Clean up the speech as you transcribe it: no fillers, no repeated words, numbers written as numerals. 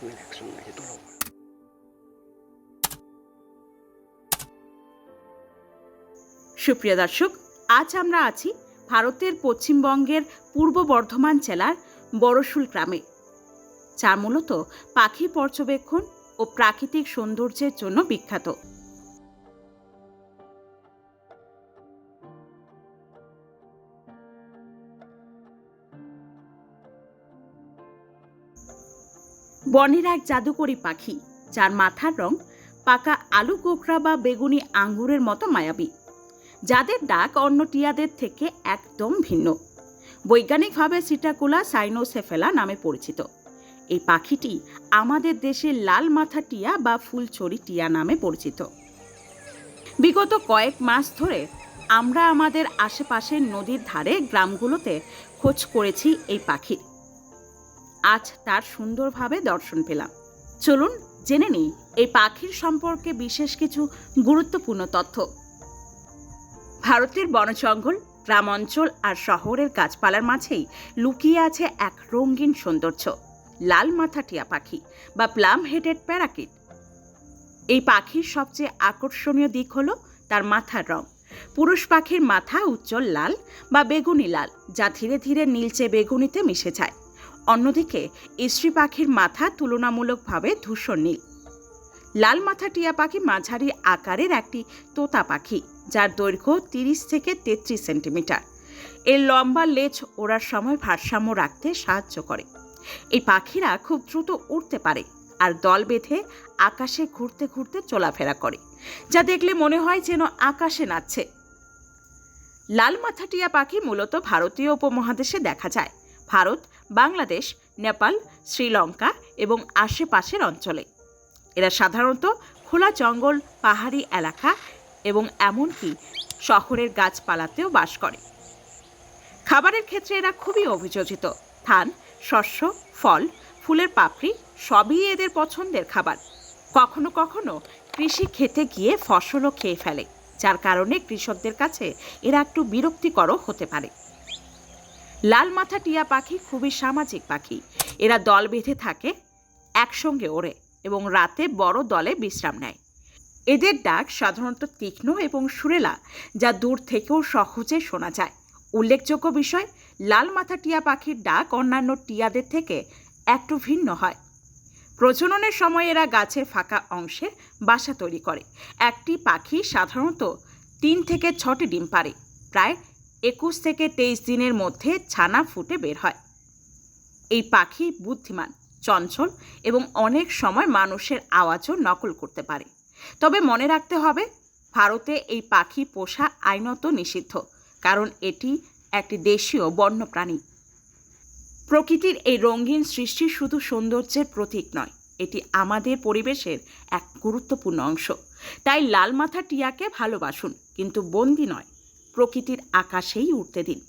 में एक्शन में तो लो। সুপ্রিয় দর্শক, আজ আমরা আছি ভারতের পশ্চিমবঙ্গের পূর্ব বর্ধমান জেলার বড়শুল গ্রামে, যা মূলত পাখি পর্যবেক্ষণ ও প্রাকৃতিক সৌন্দর্যের জন্য বিখ্যাত। বনের এক জাদুকরী পাখি, যার মাথার রং পাকা আলু কোকড়া বা বেগুনি আঙ্গুরের মতো মায়াবী, যাদের ডাক অন্য টিয়াদের থেকে একদম ভিন্ন। বৈজ্ঞানিকভাবে সিটাকুলা সাইনোসেফেলা নামে পরিচিত। এই পাখিটি আমাদের দেশের লাল মাথা টিয়া বা ফুলচড়ি টিয়া নামে পরিচিত। বিগত কয়েক মাস ধরে আমরা আমাদের আশেপাশের নদীর ধারে গ্রামগুলোতে খোঁজ করেছি এই পাখির। আজ তার সুন্দরভাবে দর্শন পেলাম। চলুন জেনে নিই এই পাখির সম্পর্কে বিশেষ কিছু গুরুত্বপূর্ণ তথ্য। ভারতের বনজঙ্গল, গ্রাম অঞ্চল আর শহরের গাছপালার মাঝেই লুকিয়ে আছে এক রঙিন সৌন্দর্য, লাল মাথা টিয়া পাখি বা প্লাম হেডেড প্যারাকিট। এই পাখির সবচেয়ে আকর্ষণীয় দিক হলো তার মাথার রং। পুরুষ পাখির মাথা উজ্জ্বল লাল বা বেগুনি লাল, যা ধীরে ধীরে নীলচে বেগুনিতে মিশে যায়। অন্যদিকে স্ত্রী পাখির মাথা তুলনামূলকভাবে ধূসর নীল। লাল মাথা টিয়া পাখি মাঝারি আকারের একটি তোতা পাখি, যার দৈর্ঘ্য 30 থেকে 33 সেন্টিমিটার। এর লম্বা লেজ ওড়ার সময় ভারসাম্য রাখতে সাহায্য করে। এই পাখিরা খুব দ্রুত উড়তে পারে আর দল বেঁধে আকাশে ঘুরতে ঘুরতে চলাফেরা করে, যা দেখলে মনে হয় যেন আকাশে নাচছে। লাল মাথা টিয়া পাখি মূলত ভারতীয় উপমহাদেশে দেখা যায়, ভারত, বাংলাদেশ, নেপাল, শ্রীলঙ্কা এবং আশেপাশের অঞ্চলে। এরা সাধারণত খোলা জঙ্গল, পাহাড়ি এলাকা এবং এমনকি শহরের গাছপালাতেও বাস করে। খাবারের ক্ষেত্রে এরা খুবই অভিযোজিত। ধান, শস্য, ফল, ফুলের পাপড়ি সবই এদের পছন্দের খাবার। কখনো কখনো কৃষি খেতে গিয়ে ফসলও খেয়ে ফেলে, যার কারণে কৃষকদের কাছে এরা একটু বিরক্তিকরও হতে পারে। লাল মাথা টিয়া পাখি খুবই সামাজিক পাখি। এরা দল বেঁধে থাকে, একসঙ্গে ওড়ে এবং রাতে বড় দলে বিশ্রাম নেয়। এদের ডাক সাধারণত তীক্ষ্ণ এবং সুরেলা, যা দূর থেকেও সহজে শোনা যায়। উল্লেখযোগ্য বিষয়, লাল মাথা টিয়া পাখির ডাক অন্যান্য টিয়াদের থেকে একটু ভিন্ন হয়। প্রজননের সময় এরা গাছের ফাঁকা অংশে বাসা তৈরি করে। একটি পাখি সাধারণত 3 থেকে 6টি ডিম পাড়ে। প্রায় 21 থেকে 23 দিনের মধ্যে ছানা ফুটে বের হয়। এই পাখি বুদ্ধিমান, চঞ্চল এবং অনেক সময় মানুষের আওয়াজও নকল করতে পারে। তবে মনে রাখতে হবে, ভারতে এই পাখি পোষা আইনত নিষিদ্ধ, কারণ এটি একটি দেশীয় বন্যপ্রাণী। প্রকৃতির এই রঙিন সৃষ্টি শুধু সৌন্দর্যের প্রতীক নয়, এটি আমাদের পরিবেশের এক গুরুত্বপূর্ণ অংশ। তাই লাল মাথা টিয়াকে ভালোবাসুন, কিন্তু বন্দি নয়, প্রকৃতির আকাশেই উড়তে দিন।